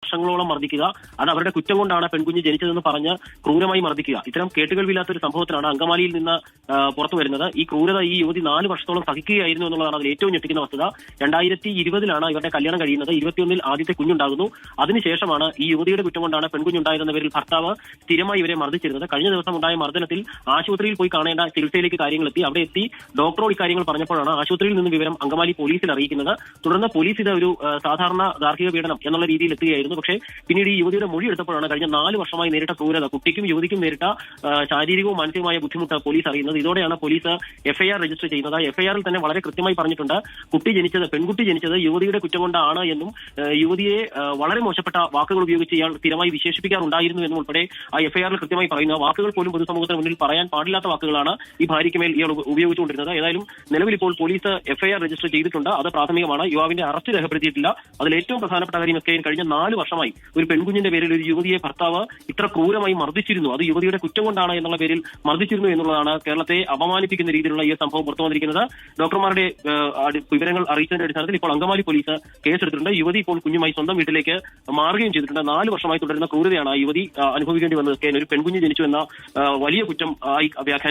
വർഷങ്ങളോളം മർദ്ദിക്കുക, അത് അവരുടെ കുറ്റം കൊണ്ടാണ് പെൺകുഞ്ഞ് ജനിച്ചതെന്ന് പറഞ്ഞ് ക്രൂരമായി മർദ്ദിക്കുക. ഇത്തരം കേട്ടുകേൾവില്ലാത്തൊരു സംഭവത്തിലാണ് അങ്കമാലിയിൽ നിന്ന് പുറത്തു വരുന്നത്. ഈ ക്രൂരത ഈ യുവതി 4 വർഷത്തോളം സഹിക്കുകയായിരുന്നു എന്നുള്ളതാണ് അതിൽ ഏറ്റവും ഞെട്ടിക്കുന്ന വസ്തുത. 2020 ഇവരുടെ കല്യാണം കഴിയുന്നത്. 21 ആദ്യത്തെ കുഞ്ഞുണ്ടാകുന്നു. അതിനുശേഷമാണ് ഈ യുവതിയുടെ കുറ്റം കൊണ്ടാണ് പെൺകുഞ്ഞുണ്ടായതെന്ന പേരിൽ ഭർത്താവ് സ്ഥിരമായി ഇവരെ മർദ്ദിച്ചിരുന്നത്. കഴിഞ്ഞ ദിവസം ഉണ്ടായ മർദ്ദനത്തിൽ ആശുപത്രിയിൽ പോയി കാണേണ്ട ചികിത്സയിലേക്ക് കാര്യങ്ങളെത്തി. അവിടെ എത്തി ഡോക്ടറോട് ഇക്കാര്യങ്ങൾ പറഞ്ഞപ്പോഴാണ് ആശുപത്രിയിൽ നിന്ന് വിവരം അങ്കമാലി പോലീസിൽ അറിയിക്കുന്നത്. തുടർന്ന് പോലീസ് ഇത് ഒരു സാധാരണ ഗാർഹിക പീഡനം എന്നുള്ള രീതിയിൽ എത്തുകയായിരുന്നു. പക്ഷേ പിന്നീട് ഈ യുവതിയുടെ മൊഴി എടുത്തപ്പോഴാണ് കഴിഞ്ഞ 4 വർഷമായി നേരിട്ട ക്രൂരത, കുട്ടിക്കും യുവതിക്കും നേരിട്ട ശാരീരികവും മാനസികവുമായ ബുദ്ധിമുട്ട് പോലീസ് അറിയുന്നത്. ഇതോടെയാണ് പോലീസ് എഫ്ഐആർ രജിസ്റ്റർ ചെയ്യുന്നത്. എഫ്ഐആറിൽ തന്നെ വളരെ കൃത്യമായി പറഞ്ഞിട്ടുണ്ട്, പെൺകുട്ടി ജനിച്ചത് യുവതിയുടെ കുറ്റം കൊണ്ടാണ് എന്നും യുവതിയെ വളരെ മോശപ്പെട്ട വാക്കുകൾ ഉപയോഗിച്ച് ഇയാൾ സ്ഥിരമായി വിശേഷിപ്പിക്കാറുണ്ടായിരുന്നു എന്നും ഉൾപ്പെടെ ആ എഫ്ഐആറിൽ കൃത്യമായി പറയുന്ന വാക്കുകൾ പോലും പൊതുസമൂഹത്തിന് മുന്നിൽ പറയാൻ പാടില്ലാത്ത വാക്കുകളാണ് ഈ ഭാര്യയ്ക്ക് മേൽ ഇയാൾ ഉപയോഗിച്ചുകൊണ്ടിരുന്നത്. ഏതായാലും നിലവിൽ ഇപ്പോൾ പോലീസ് എഫ്ഐആർ രജിസ്റ്റർ ചെയ്തിട്ടുണ്ട്. അത് പ്രാഥമികമാണ്. യുവാവിന്റെ അറസ്റ്റ് രേഖപ്പെടുത്തിയിട്ടില്ല. അതിൽ ഏറ്റവും പ്രധാനപ്പെട്ട കാര്യം കഴിഞ്ഞ 4 വർഷമായി ഒരു പെൺകുഞ്ഞിന്റെ പേരിൽ ഒരു യുവതിയെ ഭർത്താവ് ഇത്ര ക്രൂരമായി മർദ്ദിച്ചിരുന്നു, അത് യുവതിയുടെ കുറ്റം കൊണ്ടാണ് എന്നുള്ള പേരിൽ മർദ്ദിച്ചിരുന്നു എന്നുള്ളതാണ് കേരളത്തെ അപമാനിപ്പിക്കുന്ന രീതിയിലുള്ള ഈ സംഭവം പുറത്തു വന്നിരിക്കുന്നത്. ഡോക്ടർമാരുടെ വിവരങ്ങൾ അറിയിച്ചതിന്റെ അടിസ്ഥാനത്തിൽ ഇപ്പോൾ അങ്കമാലി പോലീസ് കേസെടുത്തിട്ടുണ്ട്. യുവതി ഇപ്പോൾ കുഞ്ഞുമായി സ്വന്തം വീട്ടിലേക്ക് മാറുകയും ചെയ്തിട്ടുണ്ട്. 4 വർഷമായി തുടരുന്ന ക്രൂരതയാണ് യുവതി അനുഭവിക്കേണ്ടി വന്നത്. ഒരു പെൺകുഞ്ഞ് ജനിച്ചു എന്ന വലിയ കുറ്റം ആയി വ്യാഖ്യാനിച്ചു.